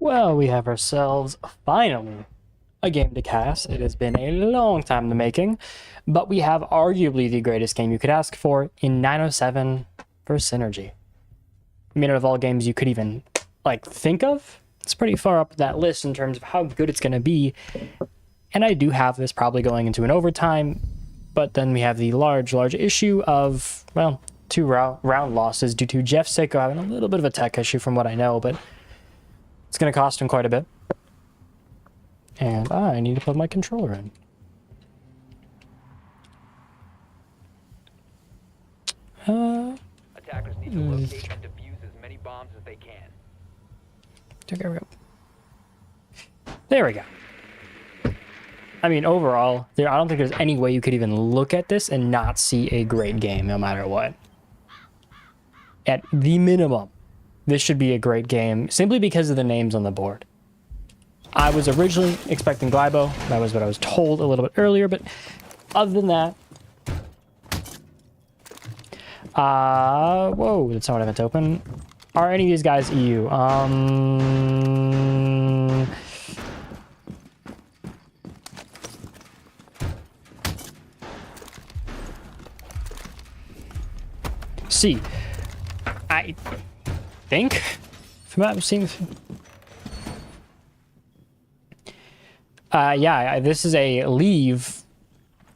Well, we have ourselves finally a game to cast. It has been a long time in the making, but we have arguably the greatest game you could ask for in 907 for Synergy. I mean, out of all games you could even think of, it's pretty far up that list in terms of how good it's going to be. And I do have this probably going into an overtime, but then we have the large issue of, well, two round losses due to Jeff Sicko having a little bit of a tech issue from what I know, but it's going to cost him quite a bit. And I need to plug my controller in. Attackers need to locate and defuse as many bombs as they can. There we go. I mean, overall, I don't think there's any way you could even look at this and not see a great game, no matter what. At the minimum, this should be a great game, simply because of the names on the board. I was originally expecting Glybo. That was what I was told a little bit earlier, but other than that... whoa, that's not what I meant to open. Are any of these guys EU? C. I think, if I'm not seeing... yeah, this is a leave.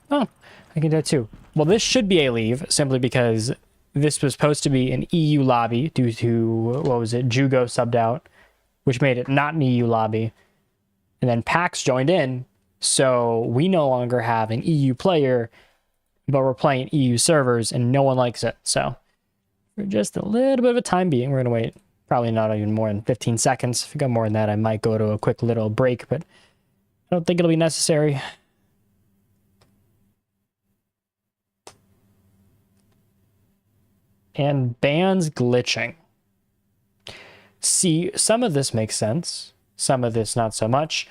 Oh, I can do it too. Well, this should be a leave, simply because this was supposed to be an EU lobby due to, what was it, Jugo subbed out, which made it not an EU lobby. And then PAX joined in, so we no longer have an EU player, but we're playing EU servers, and no one likes it. So, for just a little bit of a time being, we're going to wait probably not even more than 15 seconds. If we go more than that, I might go to a quick little break, but I don't think it'll be necessary. And bands glitching. See, some of this makes sense. Some of this not so much.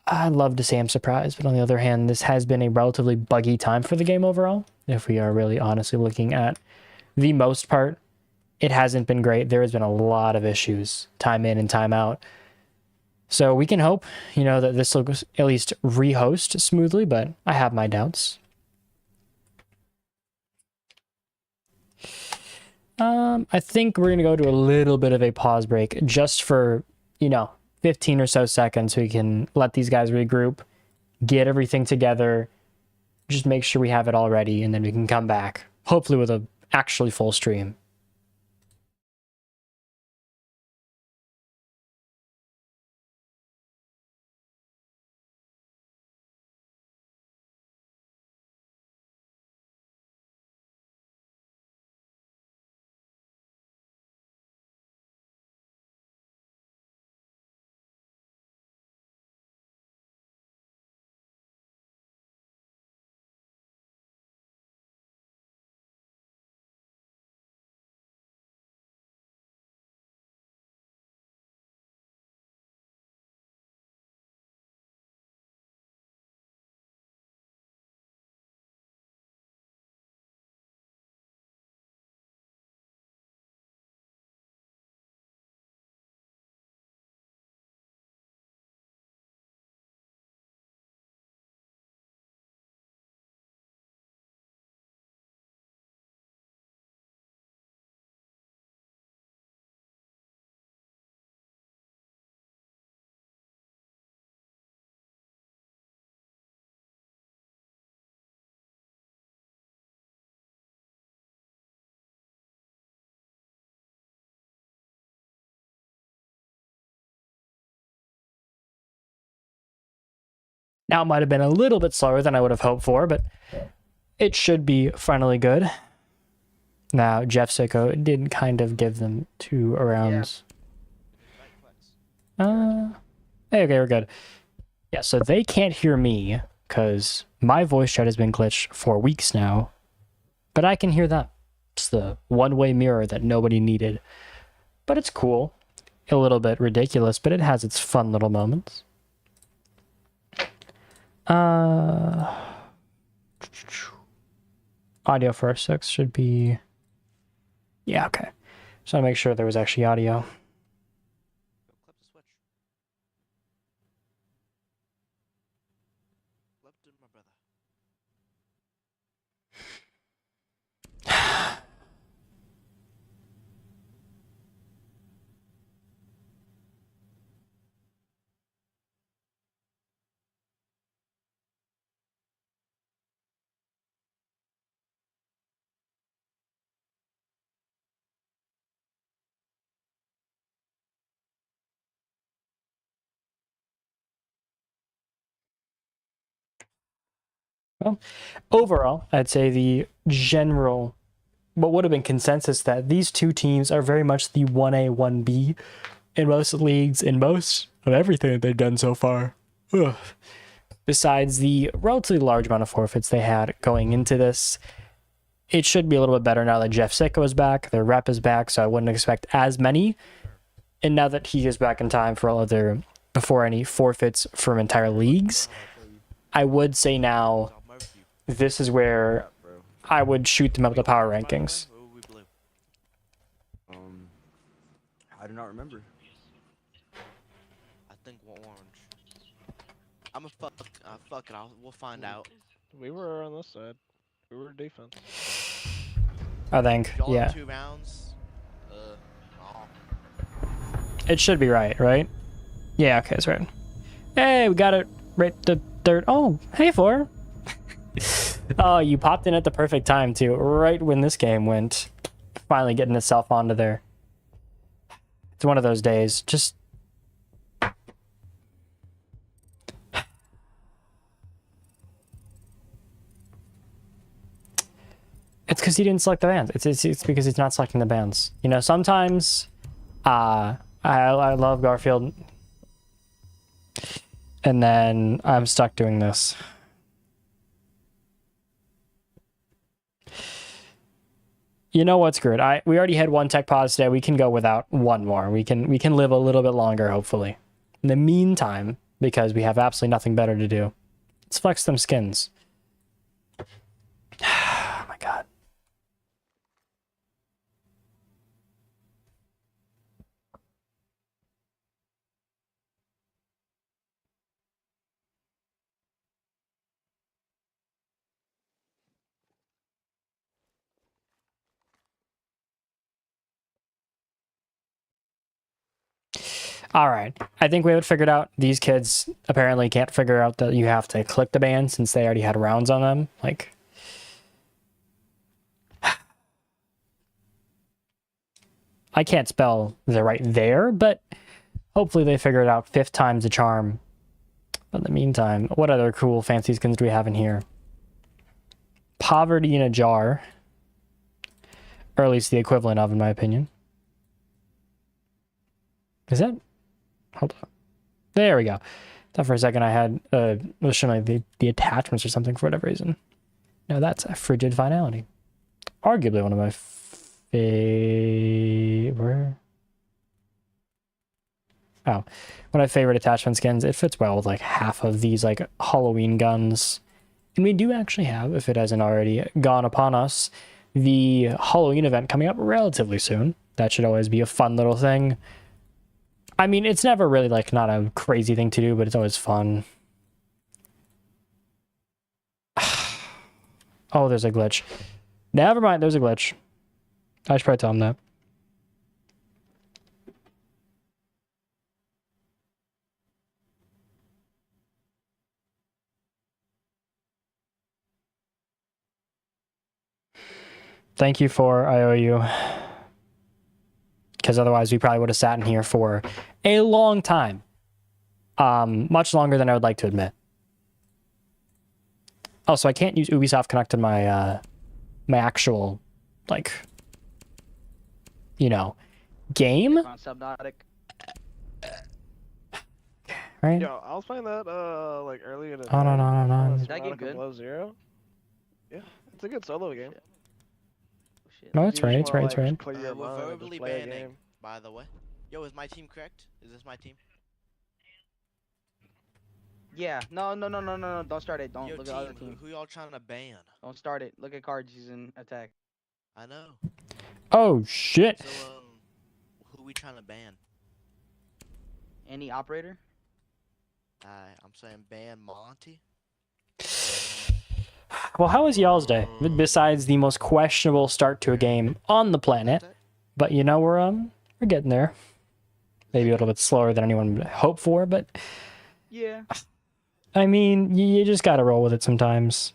I'd love to say I'm surprised, but on the other hand, this has been a relatively buggy time for the game overall. If we are really honestly looking at the most part, it hasn't been great. There has been a lot of issues, time in and time out. So we can hope, that this will at least rehost smoothly, but I have my doubts. I think we're going to go to a little bit of a pause break just for, 15 or so seconds so we can let these guys regroup, get everything together, just make sure we have it all ready, and then we can come back, hopefully with a actually full stream. Now, it might have been a little bit slower than I would have hoped for, but it should be finally good. Now, Jeff Sicko did kind of give them 2 rounds. Okay, we're good. Yeah, so they can't hear me because my voice chat has been glitched for weeks now, but I can hear them. It's the one-way mirror that nobody needed. But it's cool. A little bit ridiculous, but it has its fun little moments. Audio for R6 should be... Yeah, okay. Just want to make sure there was actually audio. Well, overall, I'd say the general, what would have been consensus, that these two teams are very much the 1A, 1B in most leagues, in most of everything that they've done so far. Ugh. Besides the relatively large amount of forfeits they had going into this, it should be a little bit better now that Jeff Sicko is back. Their rep is back, so I wouldn't expect as many. And now that he is back in time before any forfeits from entire leagues, I would say now this is where I would shoot them up the power rankings. I do not remember. I think we're orange. I'm a fuck it. We'll find out. We were on this side. We were defense. I think, Y'all yeah. 2 rounds. Oh. It should be right? Yeah, okay, that's right. Hey, we got it right the third. Oh, hey, 4. Oh, you popped in at the perfect time, too. Right when this game went. Finally getting itself onto there. It's one of those days. Just... It's because he didn't select the bands. It's because he's not selecting the bands. You know, sometimes I love Garfield, and then I'm stuck doing this. You know what? Screw it. We already had 1 tech pause today. We can go without 1 more. We can live a little bit longer, hopefully. In the meantime, because we have absolutely nothing better to do, let's flex them skins. Oh my god. All right. I think we have it figured out. These kids apparently can't figure out that you have to click the band since they already had rounds on them. Like, I can't spell the right there, but hopefully they figure it out. 5th time's a charm. But in the meantime, what other cool fancy skins do we have in here? Poverty in a jar. Or at least the equivalent of, in my opinion. Is that... Hold on. There we go. Thought for a second I had was showing like the attachments or something for whatever reason. No, that's a frigid finality. Arguably one of my favorite. Oh, one of my favorite attachment skins. It fits well with like half of these like Halloween guns. And we do actually have, if it hasn't already gone upon us, the Halloween event coming up relatively soon. That should always be a fun little thing. I mean, it's never really, like, not a crazy thing to do, but it's always fun. Oh, there's a glitch. Never mind, there's a glitch. I should probably tell him that. Thank you for IOU. Because otherwise we probably would have sat in here for a long time. Much longer than I would like to admit. Oh, so I can't use Ubisoft Connect in my my actual, like, you know, game? On Subnautic. Right? Yo, I was playing that like early in the Oh, no. Did that get good? Below zero. Yeah, it's a good solo game. Shit. No, it's You right, just it's wanna, right, it's like, right. clear your We're mind and verbally just play a banning, game. by the way. Yo, is my team correct? Is this my team? Yeah. No. Don't start it. Don't Yo, look at the other team, team. who y'all trying to ban? Don't start it. Look at cards using attack. I know. Oh, shit. So, who we trying to ban? Any operator? I'm saying ban Monty. Well, how was y'all's day? Besides the most questionable start to a game on the planet. But, you know, we're getting there. Maybe a little bit slower than anyone would hope for, but... Yeah. I mean, you just gotta roll with it sometimes.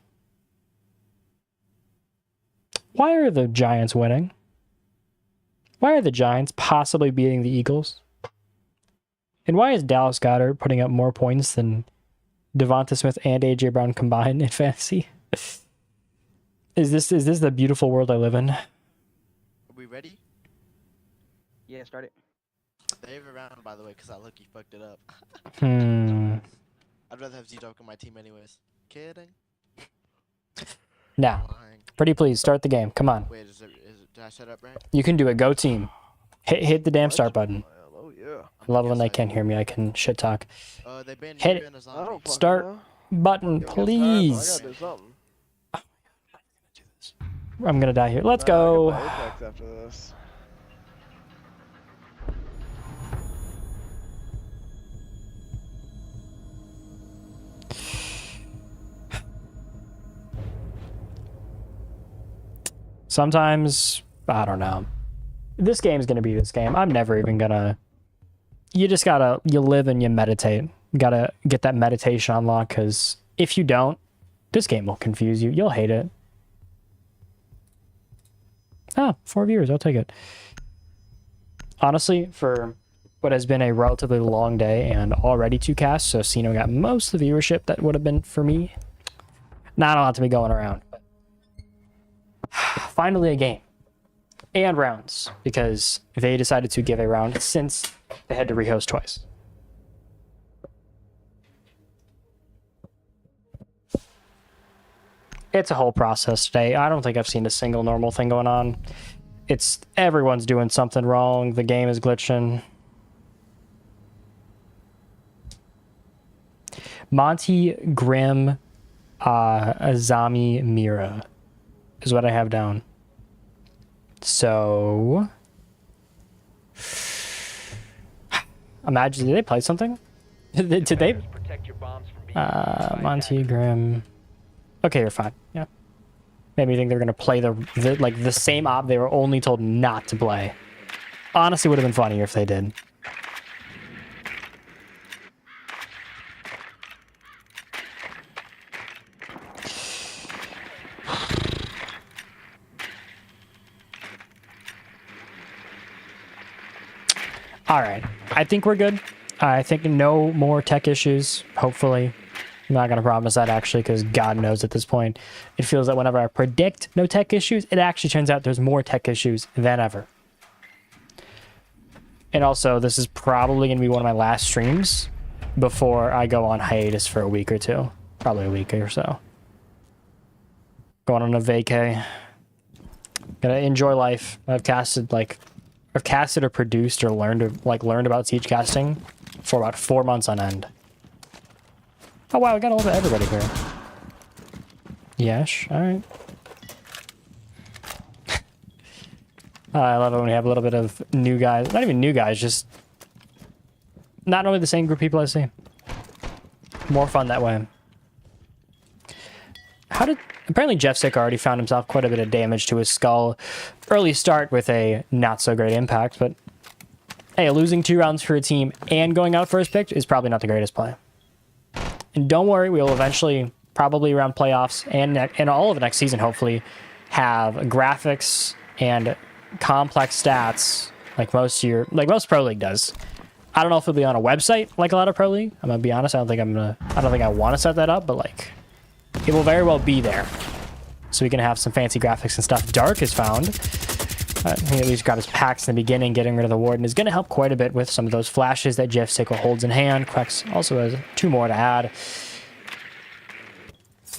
Why are the Giants winning? Why are the Giants possibly beating the Eagles? And why is Dallas Goedert putting up more points than Devonta Smith and A.J. Brown combined in fantasy? Is this the beautiful world I live in? Are we ready? Yeah, start it. Save a round, by the way, because I look you fucked it up. I'd rather have Z-Dog on my team anyways. Kidding. Now, Lying. pretty please start the game. Come on. Wait, did I set up right? You can do it. Go team. Hit the damn start button. Oh yeah. I love when Yes, they I can't hear me. I can shit talk. They banned Hit you it. and a I zombie. don't fucking Start know. button, Give me a time, please. I gotta do something. I'm gonna die here. Let's Nah, I go. can play Apex after this. Sometimes, I don't know. This game's gonna be this game. I'm never even gonna. You just gotta, you live and you meditate. You gotta get that meditation unlocked, because if you don't, this game will confuse you. You'll hate it. Ah, 4 viewers. I'll take it. Honestly, for what has been a relatively long day and already 2 casts, so Sino got most of the viewership that would have been for me. Not a lot to be going around. Finally a game. And rounds, because they decided to give a round since they had to rehost twice. It's a whole process today. I don't think I've seen a single normal thing going on. It's everyone's doing something wrong. The game is glitching. Monty Grimm Azami Mira is what I have down. So imagine, did they play something? Did they? Protect your bombs from being used by Monty attackers. Grimm. Okay, you're fine. Yeah. Maybe you think they're gonna play the same op they were only told not to play. Honestly, would have been funnier if they did. All right, I think we're good. I think no more tech issues, hopefully. I'm not going to promise that, actually, because God knows at this point, it feels that whenever I predict no tech issues, it actually turns out there's more tech issues than ever. And also, this is probably going to be one of my last streams before I go on hiatus for a week or two. Probably a week or so. Going on a vacay. Gonna enjoy life. I've casted or produced or learned about siege casting for about 4 months on end. Oh wow, we got a little bit of everybody here. Yes, alright. I love it when we have a little bit of new guys. Not even new guys, just not normally the same group of people I see. More fun that way. Apparently Jeff Sick already found himself quite a bit of damage to his skull. Early start with a not so great impact, but hey, losing 2 rounds for a team and going out first pick is probably not the greatest play. And don't worry, we will eventually, probably around playoffs and all of next season, hopefully, have graphics and complex stats like most Pro League does. I don't know if it'll be on a website like a lot of Pro League. I'm gonna be honest. I don't think I want to set that up, but like, it will very well be there, so we can have some fancy graphics and stuff. Dark is found. He at least got his packs in the beginning. Getting rid of the Warden is going to help quite a bit with some of those flashes that Jeff Sickle holds in hand. Quex also has 2 more to add.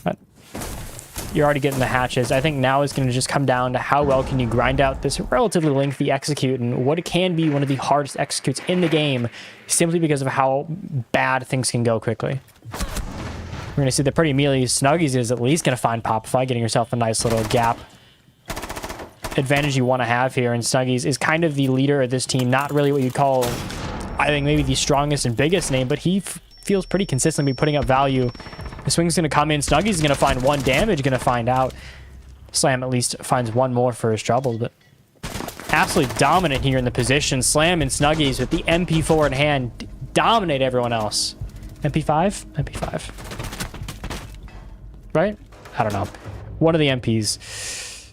But you're already getting the hatches. I think now is going to just come down to how well can you grind out this relatively lengthy execute, and what it can be one of the hardest executes in the game, simply because of how bad things can go quickly. We're going to see that pretty immediately Snuggies is at least going to find Popify, getting yourself a nice little gap advantage you want to have here. And Snuggies is kind of the leader of this team. Not really what you'd call, I think, maybe the strongest and biggest name, but he feels pretty consistently putting up value. The swing's going to come in. Snuggies is going to find 1 damage, going to find out. Slam at least finds 1 more for his trouble, but absolutely dominant here in the position. Slam and Snuggies with the MP4 in hand dominate everyone else. MP5? MP5. Right? I don't know. One of the MPs.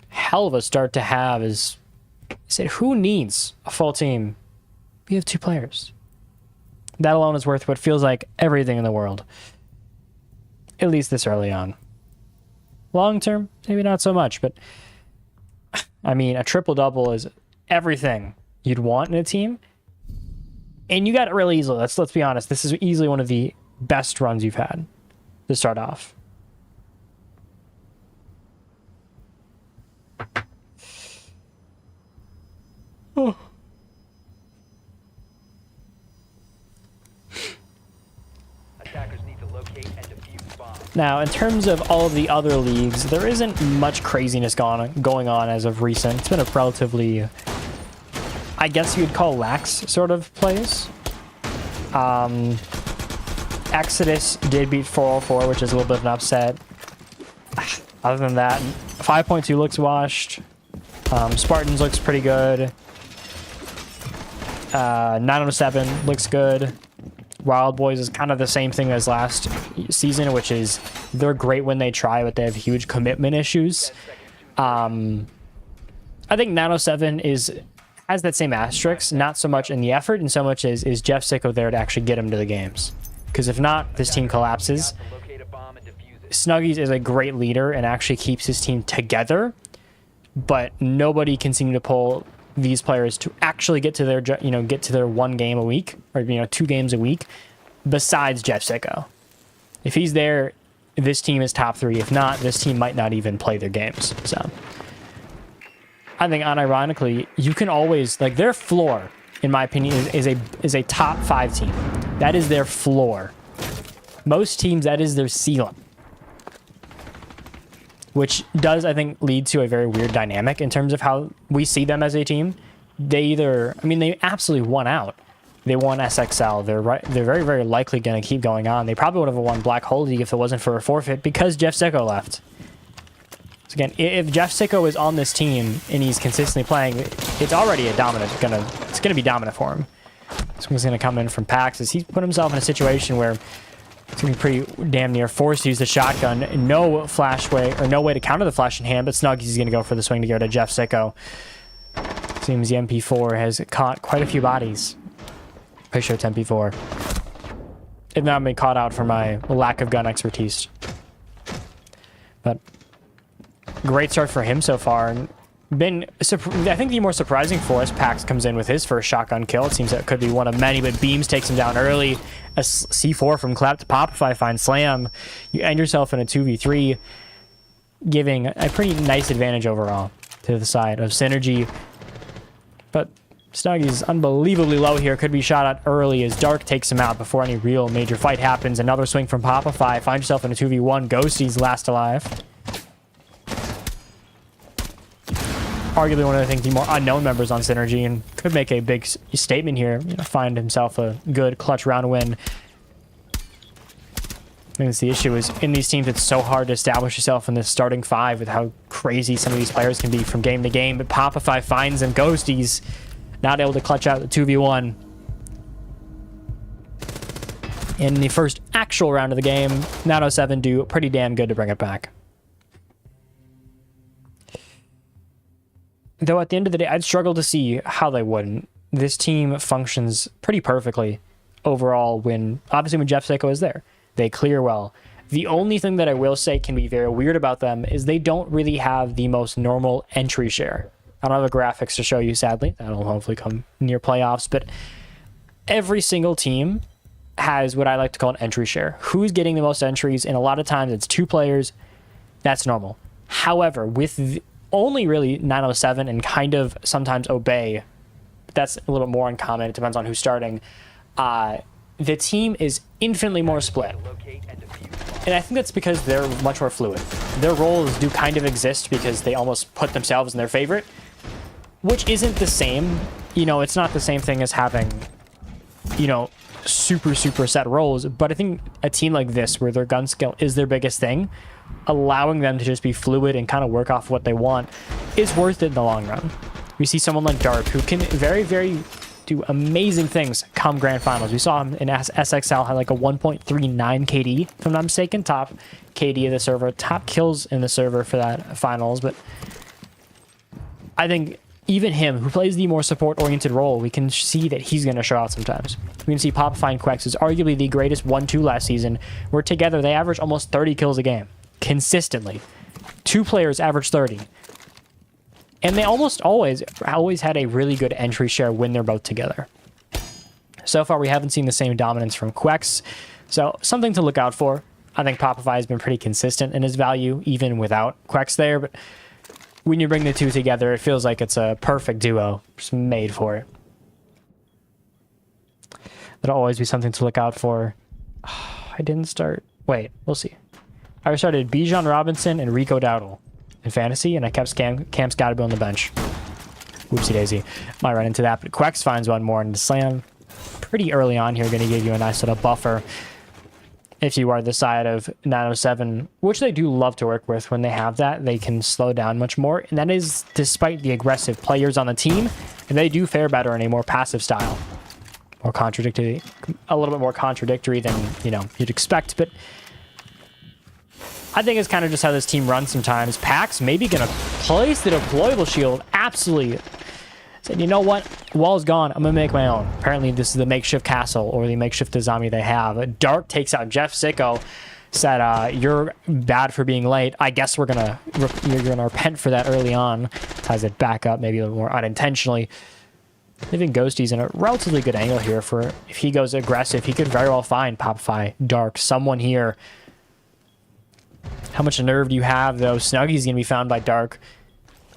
Hell of a start to have is, I said, who needs a full team? We have 2 players. That alone is worth what feels like everything in the world. at least this early on. Long term, maybe not so much, but I mean, a triple-double is everything you'd want in a team. And you got it really easily. Let's be honest. This is easily one of the best runs you've had to start off. Oh. Attackers need to locate and defuse bombs. Now, in terms of all of the other leagues, there isn't much craziness going on as of recent. It's been a relatively, I guess you'd call lax sort of plays. Exodus did beat 404, which is a little bit of an upset. Other than that, 5.2 looks washed. Spartans looks pretty good. 907 looks good. Wild Boys is kind of the same thing as last season, which is they're great when they try, but they have huge commitment issues. I think 907 has that same asterisk, not so much in the effort and so much as is Jeff Sicko there to actually get him to the games. Because if not, this team collapses. Locate a bomb and defuse it. Snuggies is a great leader and actually keeps his team together, but nobody can seem to pull these players to actually get to their one game a week, or 2 games a week, besides Jeff Sicko. If he's there, this team is top 3. If not, this team might not even play their games. So I think unironically, you can always, like, their floor, in my opinion, is a top 5 team. That is their floor. Most teams, that is their ceiling. Which does, I think, lead to a very weird dynamic in terms of how we see them as a team. They absolutely won out. They won SXL. They're very, very likely going to keep going on. They probably would have won Black Hole League if it wasn't for a forfeit because Jeff Sicko left. So again, if Jeff Sicko is on this team and he's consistently playing, it's already it's gonna be dominant for him. Someone's gonna come in from PAX as he's put himself in a situation where it's gonna be pretty damn near forced to use the shotgun. No way to counter the flash in hand, but Snuggies is gonna go for the swing to go to Jeff Sicko. Seems the MP4 has caught quite a few bodies. Pretty sure it's MP4. If not, been caught out for my lack of gun expertise. But great start for him so far. And I think the more surprising for us, Pax comes in with his first shotgun kill. It seems that could be one of many, but Beams takes him down early. A C4 from Clap to Popify finds Slam. You end yourself in a 2v3, giving a pretty nice advantage overall to the side of Synergy. But Snuggy's unbelievably low here. Could be shot at early as Dark takes him out before any real major fight happens. Another swing from Popify. Find yourself in a 2v1. Ghosty's last alive. Arguably one of the more unknown members on Synergy, and could make a big statement here. Find himself a good clutch round win. I think the issue is in these teams, it's so hard to establish yourself in the starting 5 with how crazy some of these players can be from game to game. But Popify finds him. Ghosty's not able to clutch out the 2v1. In the first actual round of the game, 907 do pretty damn good to bring it back. Though at the end of the day, I'd struggle to see how they wouldn't. This team functions pretty perfectly overall when Jeff Sicko is there. They clear well. The only thing that I will say can be very weird about them is they don't really have the most normal entry share. I don't have the graphics to show you, sadly. That'll hopefully come near playoffs, but every single team has what I like to call an entry share. Who's getting the most entries? And a lot of times it's 2 players. That's normal. However, with only really 907 and kind of sometimes Obey, but that's a little bit more uncommon. It depends on who's starting. The team is infinitely more split. And I think that's because they're much more fluid. Their roles do kind of exist because they almost put themselves in their favorite, which isn't the same. It's not the same thing as having, super set roles. But I think a team like this, where their gun skill is their biggest thing, allowing them to just be fluid and kind of work off what they want is worth it in the long run. We see someone like Dark who can very, very do amazing things come grand finals. We saw him in SXL had like a 1.39 KD, if I'm not mistaken, top KD of the server, top kills in the server for that finals. But I think, even him, who plays the more support-oriented role, we can see that he's going to show out sometimes. We can see Popify and Quex is arguably the greatest 1-2 last season, where together they average almost 30 kills a game, consistently. 2 players average 30. And they almost always had a really good entry share when they're both together. So far, we haven't seen the same dominance from Quex, so something to look out for. I think Popify has been pretty consistent in his value, even without Quex there, but when you bring the two together, it feels like it's a perfect duo. Just made for it. That'll always be something to look out for. I didn't start... Wait, we'll see. I started Bijan Robinson and Rico Dowdle in fantasy, and I kept Cam Scottibo on the bench. Whoopsie daisy. Might run into that, but Quex finds one more, and the slam pretty early on here going to give you a nice little buffer if you are the side of 907, which they do love to work with. When they have that, they can slow down much more, and that is despite the aggressive players on the team, and they do fare better in a more passive style. More contradictory, a little bit more contradictory than, you know, you'd expect, but I think it's kind of just how this team runs sometimes. Pax maybe going to place the deployable shield. Absolutely. Said, you know what? Wall's gone. I'm going to make my own. Apparently, this is the makeshift castle or the makeshift zombie they have. Dark takes out Jeff Sicko. Said, you're bad for being late. I guess you're gonna repent for that early on. Ties it back up, maybe a little more unintentionally. Leaving Ghosties in a relatively good angle here for if he goes aggressive, he could very well find Popify, Dark, someone here. How much nerve do you have, though? Snuggy's going to be found by Dark.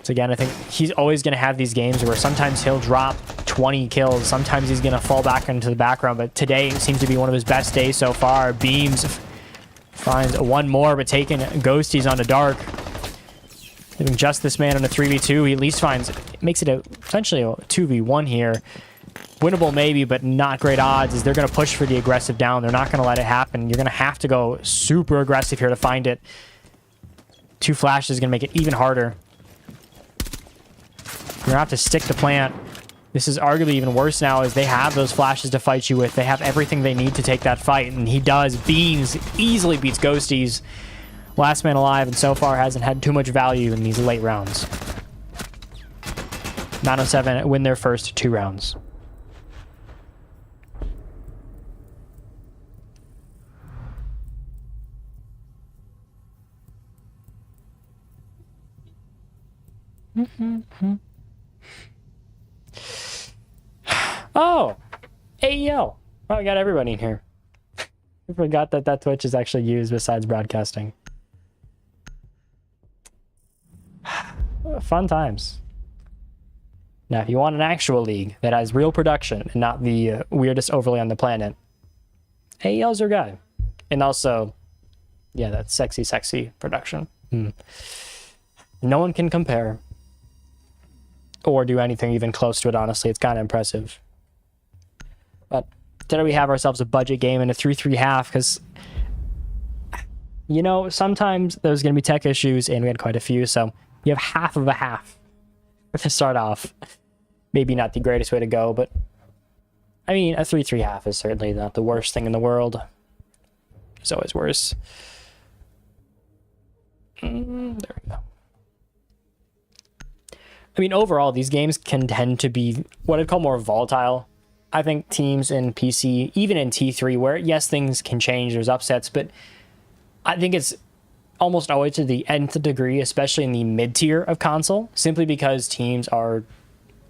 So again, I think he's always going to have these games where sometimes he'll drop 20 kills. Sometimes he's going to fall back into the background. But today seems to be one of his best days so far. Beams finds one more, but taking Ghosties onto Dark. Leaving just this man on a 3v2. He at least makes it essentially a 2v1 here. Winnable maybe, but not great odds, as they're going to push for the aggressive down. They're not going to let it happen. You're going to have to go super aggressive here to find it. 2 flashes is going to make it even harder. You're going to have to stick to plant. This is arguably even worse now, as they have those flashes to fight you with. They have everything they need to take that fight, and he does. Beans easily beats Ghosties. Last man alive, and so far hasn't had too much value in these late rounds. 907 win their first 2 rounds. Oh, AEL. Oh, I got everybody in here. I forgot that Twitch is actually used besides broadcasting. Fun times. Now, if you want an actual league that has real production and not the weirdest overlay on the planet, AEL's your guy. And also, yeah, that sexy production. No one can compare or do anything even close to it, honestly. It's kind of impressive. But today we have ourselves a budget game and a 3-3 half, because, you know, sometimes there's going to be tech issues, and we had quite a few, so you have half of a half to start off. Maybe not the greatest way to go, but I mean, a 3-3 half is certainly not the worst thing in the world. It's always worse. There we go. I mean, overall, these games can tend to be what I'd call more volatile. I think teams in PC, even in T3, where, yes, things can change, there's upsets, but I think it's almost always to the nth degree, especially in the mid-tier of console, simply because teams are...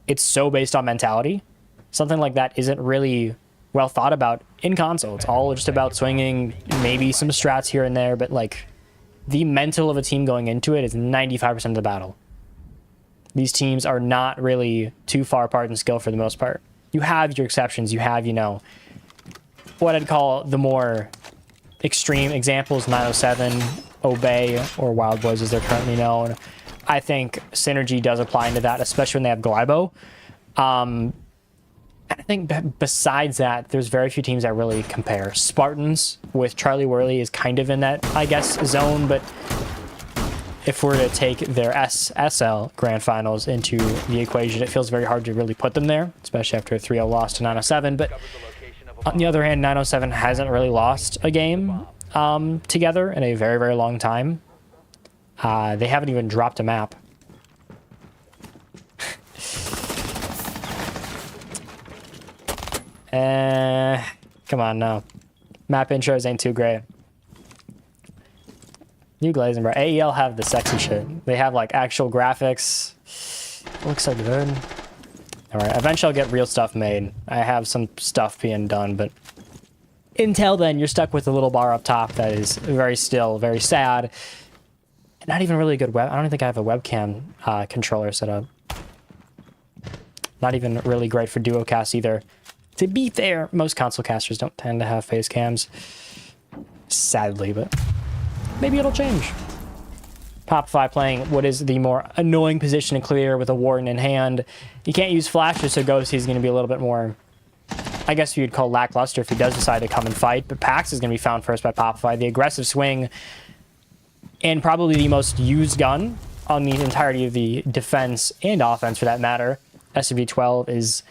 It's so based on mentality. Something like that isn't really well thought about in console. It's all just about swinging, maybe some strats here and there, but, like, the mental of a team going into it is 95% of the battle. These teams are not really too far apart in skill for the most part. You have your exceptions. You have, you know, what I'd call the more extreme examples, 907, Obey, or Wild Boys as they're currently known. I think Synergy does apply into that, especially when they have Glybo. I think besides that, there's very few teams that really compare. Spartans with Charlie Worley is kind of in that, I guess, zone, but if we're to take their SSL Grand Finals into the equation, it feels very hard to really put them there, especially after a 3-0 loss to 907. But on the other hand, 907 hasn't really lost a game together in a very, very long time. They haven't even dropped a map. Come on, no. Map intros ain't too great. New glazing, bro. AEL have the sexy shit. They have like actual graphics. It looks so good. Alright, eventually I'll get real stuff made. I have some stuff being done, but until then, you're stuck with a little bar up top that is very still, very sad. Not even really a good web. I don't think I have a webcam controller set up. Not even really great for duo cast either. To be fair, most console casters don't tend to have face cams. Sadly, but maybe it'll change. Popify playing what is the more annoying position to clear with a warden in hand. You can't use flashes, so Ghosty is going to be a little bit more, I guess you'd call lackluster if he does decide to come and fight. But Pax is going to be found first by Popify. The aggressive swing and probably the most used gun on the entirety of the defense and offense for that matter. SMG-12 is...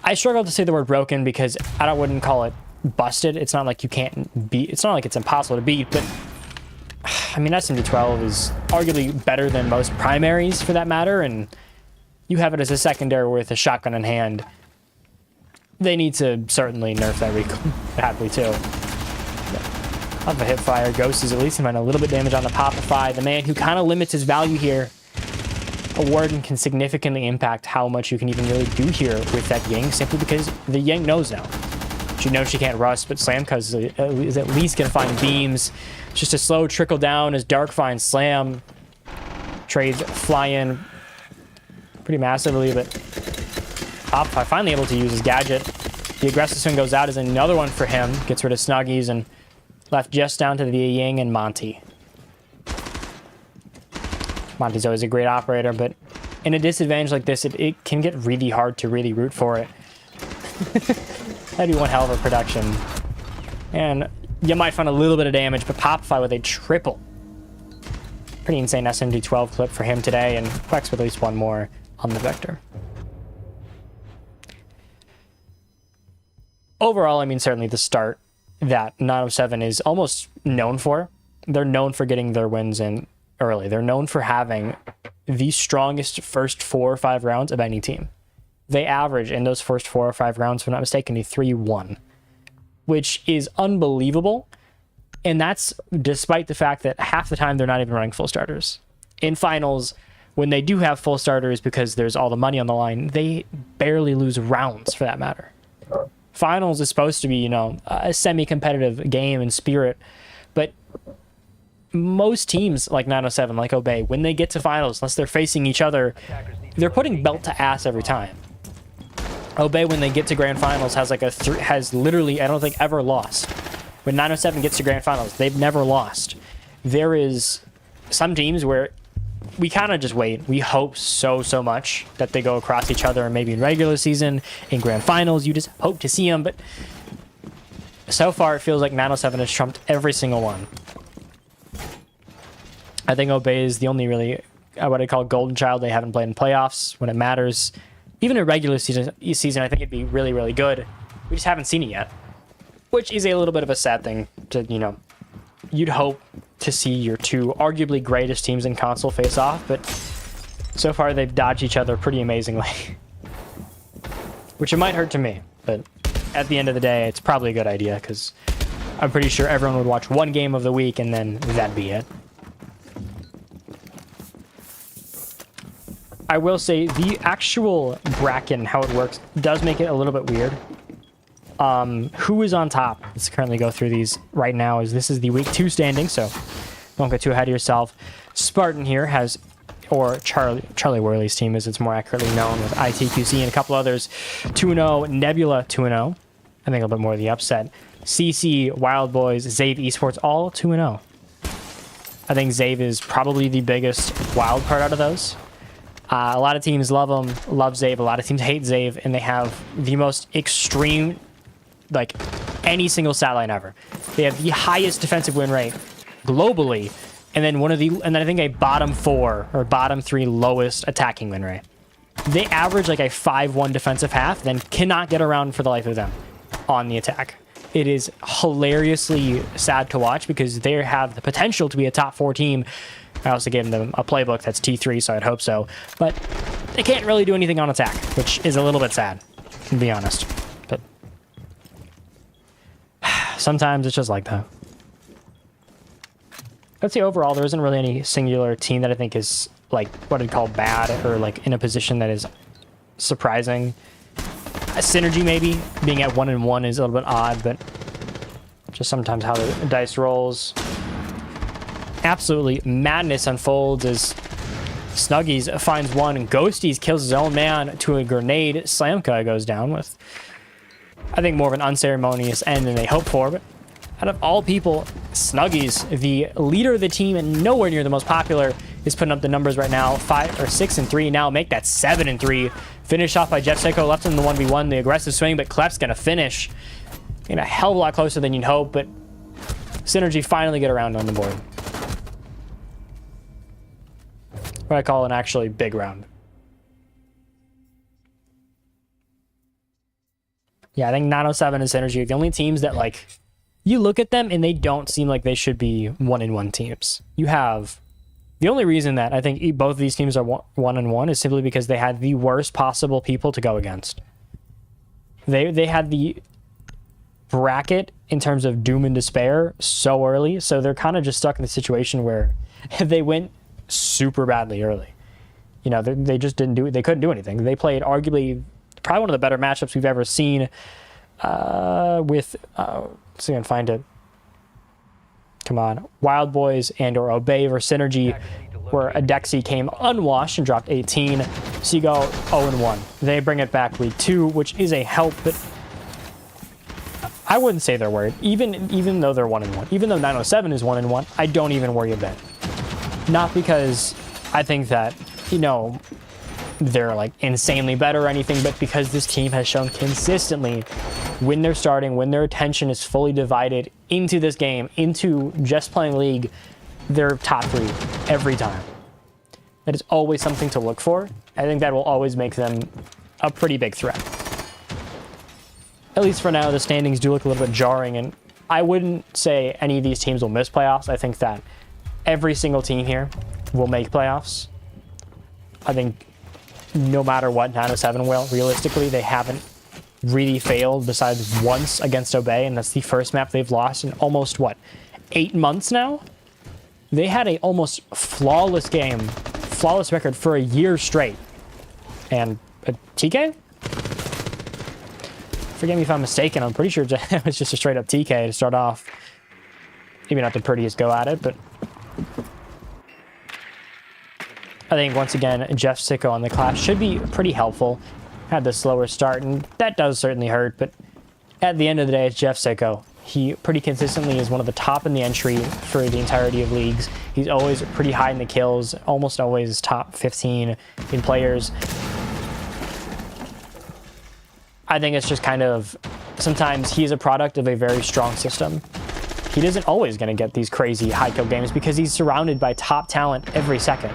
I struggle to say the word broken because I wouldn't call it busted. It's not like you can't beat... It's not like it's impossible to beat, but... I mean, SMG-12 is arguably better than most primaries for that matter, and you have it as a secondary with a shotgun in hand. They need to certainly nerf that recoil badly too. Off a hip fire, Ghost is at least find a little bit damage on the Popify. The man who kind of limits his value here. A warden can significantly impact how much you can even really do here with that Ying, simply because the Ying knows now. She knows she can't rust, but Slamka is at least going to find beams. It's just a slow trickle down as Dark finds Slam. Trades fly in pretty massively, but Popify finally able to use his gadget. The aggressive swing goes out as another one for him. Gets rid of Snuggies and left just down to the Ying and Monty. Monty's always a great operator, but in a disadvantage like this, it can get really hard to really root for it. That'd be one hell of a production. And you might find a little bit of damage, but Popify with a triple. Pretty insane SMG-12 clip for him today, and Quex with at least one more on the Vector. Overall, I mean, certainly the start that 907 is almost known for. They're known for getting their wins in early. They're known for having the strongest first 4 or 5 rounds of any team. They average in those first 4 or 5 rounds, if I'm not mistaken, a 3-1, which is unbelievable. And that's despite the fact that half the time they're not even running full starters. In finals, when they do have full starters because there's all the money on the line, they barely lose rounds for that matter. Finals is supposed to be, you know, a semi-competitive game and spirit, but most teams like 907, like Obey, when they get to finals, unless they're facing each other, they're putting belt to ass every time. Obey, when they get to grand finals, has like has literally, I don't think, ever lost. When 907 gets to grand finals, they've never lost. There is some teams where we kind of just wait. We hope so much that they go across each other, and maybe in regular season, in grand finals, you just hope to see them. But so far, it feels like 907 has trumped every single one. I think Obey is the only really, what I call golden child they haven't played in playoffs when it matters. Even in regular season, I think it'd be really, really good. We just haven't seen it yet, which is a little bit of a sad thing to, you know, you'd hope to see your two arguably greatest teams in console face off, but so far they've dodged each other pretty amazingly. Which it might hurt to me, but at the end of the day, it's probably a good idea because I'm pretty sure everyone would watch one game of the week and then that'd be it. I will say the actual bracket and how it works does make it a little bit weird. Who is on top? Let's currently go through these right now, as this is the week 2 standing, so don't get too ahead of yourself. Spartan here has, or Charlie Worley's team as it's more accurately known, with ITQC and a couple others, 2-0, Nebula 2-0. I think a little bit more of the upset. CC, Wild Boys, Zave Esports, all 2-0. I think Zave is probably the biggest wild card out of those. A lot of teams love him, love Zave. A lot of teams hate Zave, and they have the most extreme, like, any single stat line ever. They have the highest defensive win rate globally, and then and then I think a bottom 4 or bottom 3 lowest attacking win rate. They average like a 5-1 defensive half, then cannot get around for the life of them on the attack. It is hilariously sad to watch because they have the potential to be a top 4 team. I also gave them a playbook that's T3, so I'd hope so. But they can't really do anything on attack, which is a little bit sad, to be honest. Sometimes it's just like that. I'd say overall, there isn't really any singular team that I think is like what I'd call bad or like in a position that is surprising. Synergy maybe being at 1-1 is a little bit odd, but just sometimes how the dice rolls. Absolutely madness unfolds as Snuggies finds one and Ghosties kills his own man to a grenade. Slamka goes down with, I think, more of an unceremonious end than they hoped for, but out of all people, Snuggies, the leader of the team and nowhere near the most popular, is putting up the numbers right now. 6-3 now, make that 7-3. Finish off by Jeff Sicko, left in the 1v1, the aggressive swing, but Klep's gonna finish in a hell of a lot closer than you'd hope, but Synergy finally get around on the board. What I call an actually big round. Yeah, I think 907 and Synergy are the only teams that, like, you look at them and they don't seem like they should be 1-1 teams. You have the only reason that I think both of these teams are 1-1 is simply because they had the worst possible people to go against. They had the bracket in terms of doom and despair so early, so they're kind of just stuck in the situation where they went super badly early. You know, they just didn't do it. They couldn't do anything. They played arguably probably one of the better matchups we've ever seen with let's see if I can find it. Come on. Wild Boys and or Obey versus Synergy, where Adexi came unwashed and dropped 18. So you go 0-1. They bring it back week 2, which is a help, but I wouldn't say they're worried. Even though they're 1-1. Even though 907 is 1-1, I don't even worry a bit. Not because I think that, you know, they're like insanely better or anything, but because this team has shown consistently when they're starting, when their attention is fully divided into this game, into just playing League, they're top 3 every time. That is always something to look for. I think that will always make them a pretty big threat. At least for now, the standings do look a little bit jarring, and I wouldn't say any of these teams will miss playoffs. I think that every single team here will make playoffs. I think no matter what 907 will, realistically, they haven't really failed besides once against Obey, and that's the first map they've lost in almost, what, 8 months now? They had a almost flawless game, flawless record for a year straight. And a TK? Forgive me if I'm mistaken, I'm pretty sure it was just a straight up TK to start off. Maybe not the prettiest go at it, but I think once again, Jeff Sicko on the class should be pretty helpful. Had the slower start, and that does certainly hurt, but at the end of the day, it's Jeff Sicko. He pretty consistently is one of the top in the entry for the entirety of leagues. He's always pretty high in the kills, almost always top 15 in players. I think it's just kind of, sometimes he's a product of a very strong system. He isn't always going to get these crazy high kill games because he's surrounded by top talent every second.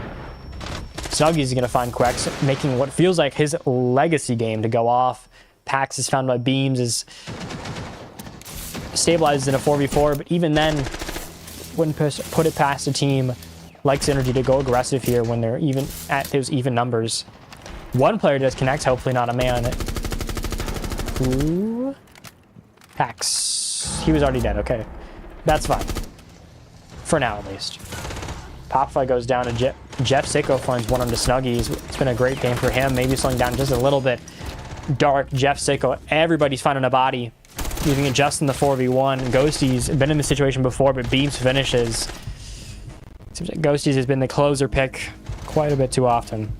Snuggies is going to find Quex, making what feels like his legacy game to go off. Pax is found by Beams, is stabilized in a 4v4, but even then, wouldn't put it past a team like Synergy to go aggressive here when they're even at those even numbers. One player does connect, hopefully not a man. Ooh. Pax. He was already dead, okay. That's fine. For now, at least. Popfly goes down to Jeff Sicko finds one onto Snuggies. It's been a great game for him. Maybe slowing down just a little bit. Dark Jeff Sicko. Everybody's finding a body. Leaving it just in the 4v1. Ghosties been in this situation before, but Beams finishes. Seems like Ghosties has been the closer pick quite a bit too often.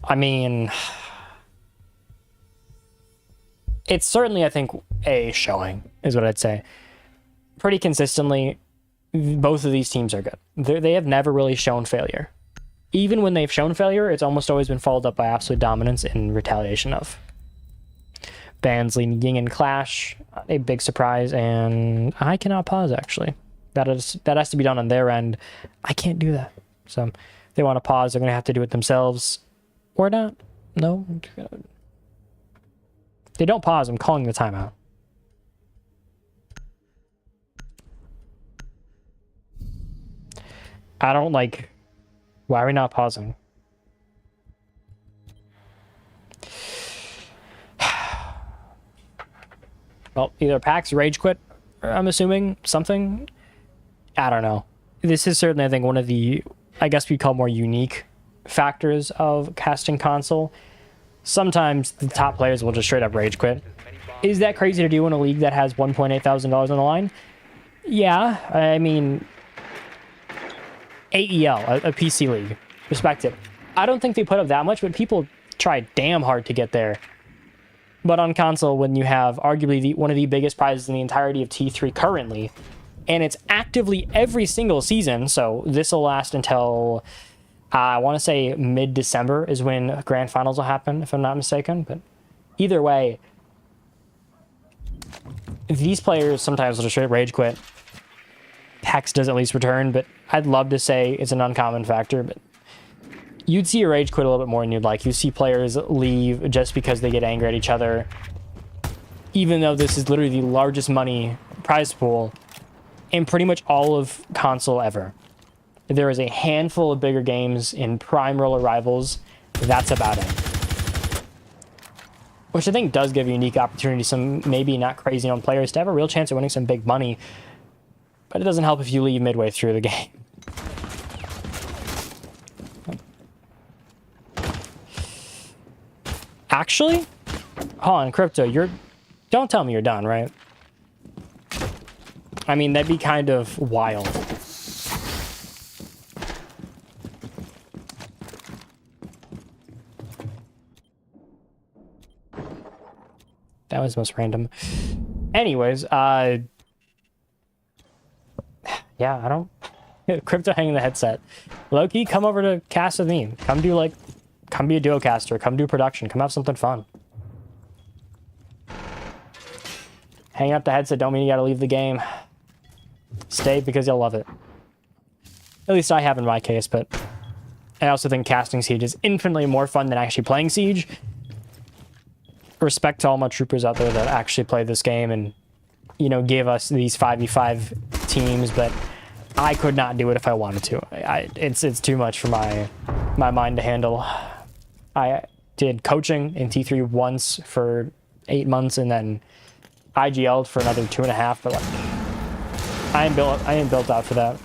I mean, it's certainly, I think, a showing, is what I'd say. Pretty consistently, both of these teams are good. They have never really shown failure. Even when they've shown failure, it's almost always been followed up by absolute dominance in retaliation of. Bands leading Ying and Clash, a big surprise, and I cannot pause, actually. That has to be done on their end. I can't do that. So if they want to pause, they're going to have to do it themselves. Or not. No. If they don't pause, I'm calling the timeout. I don't like... Why are we not pausing? Well, either PAX rage quit, I'm assuming, something. I don't know. This is certainly, I think, one of the, I guess we call more unique factors of casting console. Sometimes the top players will just straight up rage quit. Is that crazy to do in a league that has $1.8 thousand on the line? Yeah, I mean, AEL, a PC league, respect it. I don't think they put up that much, but people try damn hard to get there. But on console, when you have arguably one of the biggest prizes in the entirety of T3 currently, and it's actively every single season, so this will last until, I want to say mid-December is when Grand Finals will happen, if I'm not mistaken. But either way, these players sometimes will just straight rage quit. PAX does at least return, but I'd love to say it's an uncommon factor, but you'd see a rage quit a little bit more than you'd like. You see players leave just because they get angry at each other, even though this is literally the largest money prize pool in pretty much all of console ever. There is a handful of bigger games in prime roller rivals. That's about it. Which I think does give a unique opportunity, some maybe not crazy known players to have a real chance of winning some big money. But it doesn't help if you leave midway through the game. Actually, hold on, Crypto, don't tell me you're done, right? I mean, that'd be kind of wild. That was most random. Anyways, yeah, I don't... Crypto hanging the headset. Loki, come over to cast with me. Come be a duo caster. Come do production. Come have something fun. Hang up the headset don't mean you gotta leave the game. Stay because you'll love it. At least I have in my case, but I also think casting Siege is infinitely more fun than actually playing Siege. Respect to all my troopers out there that actually play this game and, you know, give us these 5v5 teams, but I could not do it if I wanted to. It's too much for my mind to handle. I did coaching in T3 once for 8 months and then IGL'd for another 2.5, but like, I ain't built out for that.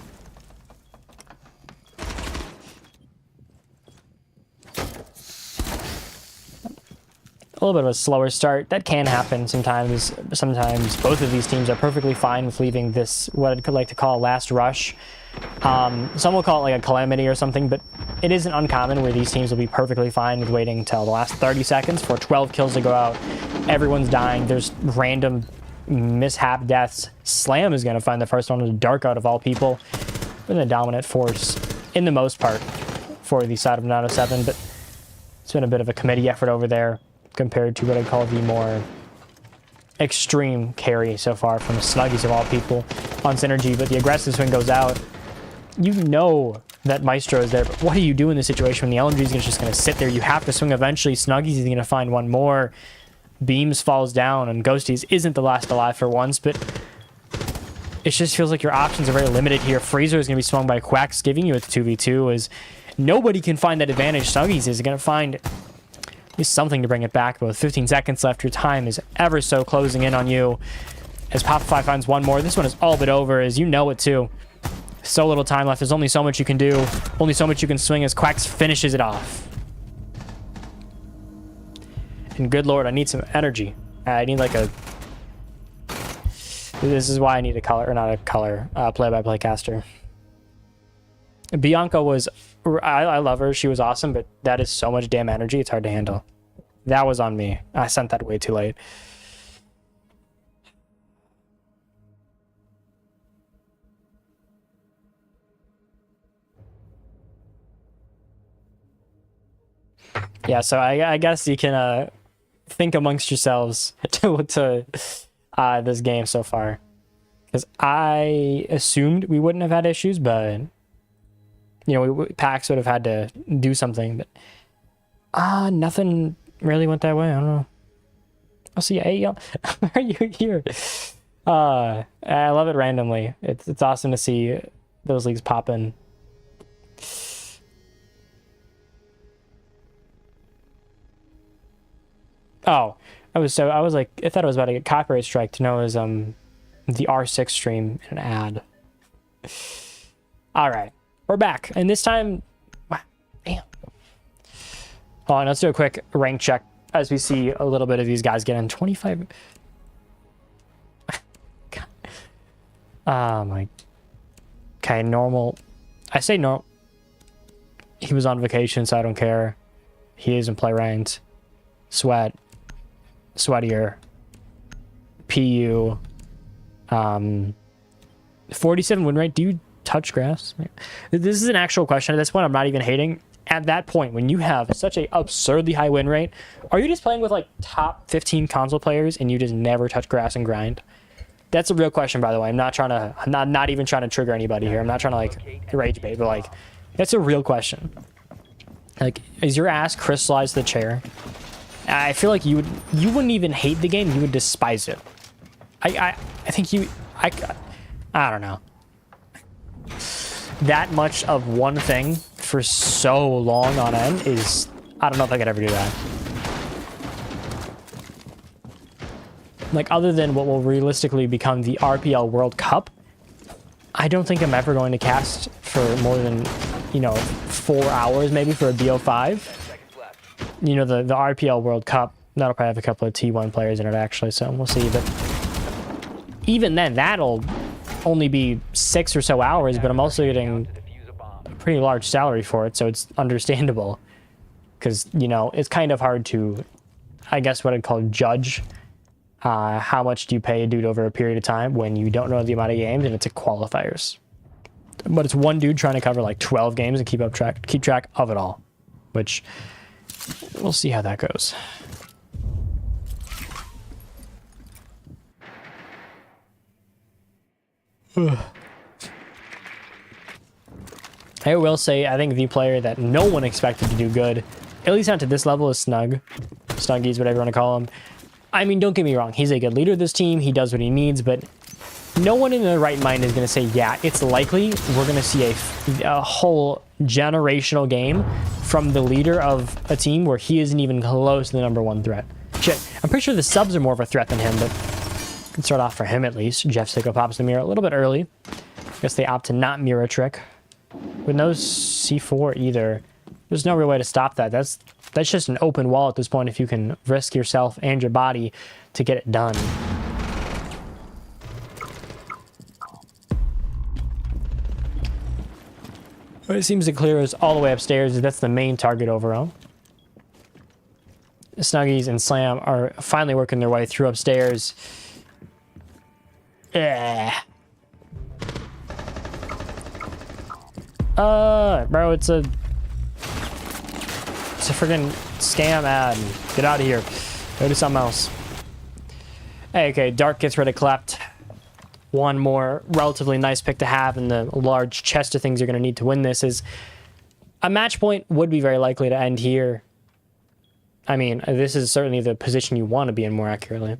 A little bit of a slower start. That can happen sometimes. Sometimes both of these teams are perfectly fine with leaving this, what I'd like to call a last rush. Some will call it like a calamity or something, but it isn't uncommon where these teams will be perfectly fine with waiting until the last 30 seconds for 12 kills to go out. Everyone's dying. There's random mishap deaths. Slam is going to find the first one in the dark out of all people. Been a dominant force in the most part for the side of 907, but it's been a bit of a committee effort over there compared to what I'd call the more extreme carry so far from the Snuggies of all people on Synergy. But the aggressive swing goes out. You know that Maestro is there, but what do you do in this situation when the LMG is just going to sit there? You have to swing eventually. Snuggies is going to find one more. Beams falls down, and Ghosties isn't the last alive for once, but it just feels like your options are very limited here. Freezer is going to be swung by Quacks, giving you a 2v2 as nobody can find that advantage. Snuggies is going to find at least something to bring it back, but with 15 seconds left, your time is ever so closing in on you. As Pop5 finds one more, this one is all but over, as you know it too. So little time left, there's only so much you can do, only so much you can swing as Quacks finishes it off. And good lord, I need some energy. I need like a... This is why I need a color, or not a color, play-by-play caster. Bianca was... I love her, she was awesome, but that is so much damn energy, it's hard to handle. That was on me. I sent that way too late. Yeah, so I guess you can think amongst yourselves to this game so far. Because I assumed we wouldn't have had issues, but... You know, PAX would have had to do something, but nothing really went that way. I don't know. I'll see you. Hey, y'all. Why are you here? I love it randomly. It's awesome to see those leagues popping. Oh, I was like, I thought I was about to get copyright strike to know it was the R6 stream in an ad. All right, we're back, and this time, wow, damn. Hold on, let's do a quick rank check as we see a little bit of these guys getting 25. God. Oh my. Okay, normal. I say normal. He was on vacation, so I don't care. He doesn't play ranked. Sweat. Sweatier. PU. 47 win rate. Do you touch grass? This is an actual question. At this point, I'm not even hating. At that point, when you have such a absurdly high win rate, are you just playing with like top 15 console players and you just never touch grass and grind? That's a real question, by the way. I'm not even trying to trigger anybody here. I'm not trying to like rage bait, but like that's a real question. Like, is your ass crystallized the chair? I feel like you wouldn't even hate the game. You would despise it. I think I don't know. That much of one thing for so long on end is, I don't know if I could ever do that. Like, other than what will realistically become the RPL World Cup, I don't think I'm ever going to cast for more than, 4 hours maybe for a BO5. You know, the RPL World Cup, that'll probably have a couple of T1 players in it actually, so we'll see. But even then, that'll only be 6 or so hours, but I'm also getting a pretty large salary for it, so it's understandable. Because, it's kind of hard to, I guess what I'd call judge how much do you pay a dude over a period of time when you don't know the amount of games and it's a qualifiers. But it's one dude trying to cover like 12 games and keep track of it all, which we'll see how that goes. I will say, I think the player that no one expected to do good, at least not to this level, is Snuggies, whatever you want to call him. I mean, don't get me wrong, he's a good leader of this team, he does what he needs, but no one in their right mind is going to say, yeah, it's likely we're going to see a whole generational game from the leader of a team where he isn't even close to the #1 threat. Shit, I'm pretty sure the subs are more of a threat than him, but can start off for him at least. Jeff Sicko pops the mirror a little bit early. I guess they opt to not mirror trick. With no C4 either, there's no real way to stop that. That's just an open wall at this point if you can risk yourself and your body to get it done. What it seems to clear is all the way upstairs. That's the main target overall. Snuggies and Slam are finally working their way through upstairs. Bro, it's a freaking scam ad. Get out of here. Go do something else. Hey, okay, Dark gets rid of Klept. One more relatively nice pick to have in the large chest of things you're going to need to win this is a match point would be very likely to end here. I mean, this is certainly the position you want to be in more accurately.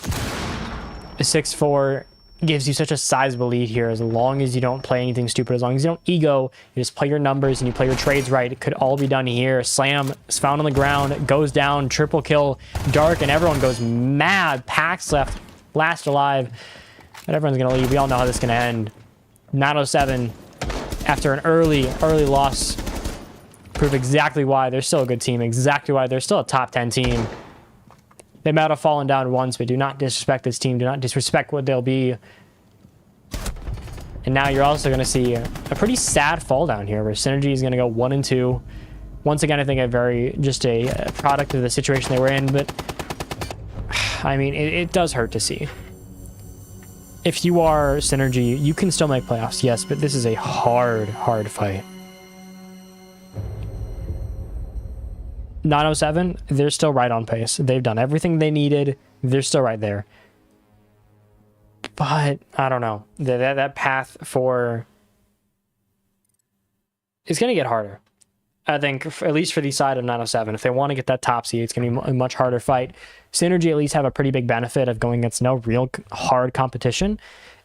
A 6-4 gives you such a sizable lead here as long as you don't play anything stupid, as long as you don't ego, you just play your numbers and you play your trades right. It could all be done here. Slam is found on the ground, goes down, triple kill, Dark, and everyone goes mad. Pax last alive, but everyone's going to leave. We all know how this is going to end. 907, after an early loss, prove exactly why they're still a good team, exactly why they're still a top 10 team. They might have fallen down once, but do not disrespect this team. Do not disrespect what they'll be. And now you're also going to see a pretty sad fall down here where Synergy is going to go 1-2. Once again, I think just a product of the situation they were in, but I mean, it does hurt to see. If you are Synergy, you can still make playoffs, yes, but this is a hard fight. 907, they're still right on pace. They've done everything they needed. They're still right there. But I don't know. That path for it's going to get harder. I think, at least for the side of 907. If they want to get that top seed, it's going to be a much harder fight. Synergy at least have a pretty big benefit of going against no real hard competition.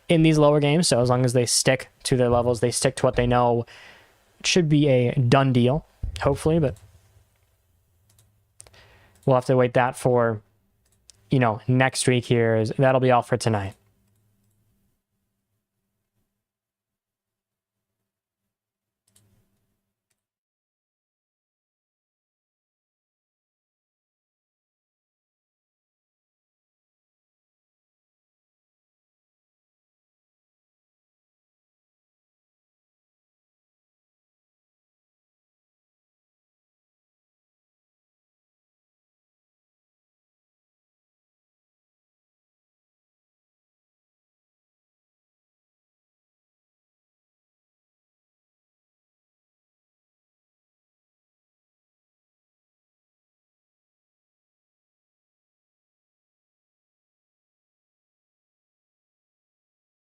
in these lower games. So as long as they stick to their levels, they stick to what they know, it should be a done deal, hopefully. But we'll have to wait that for, next week here. That'll be all for tonight.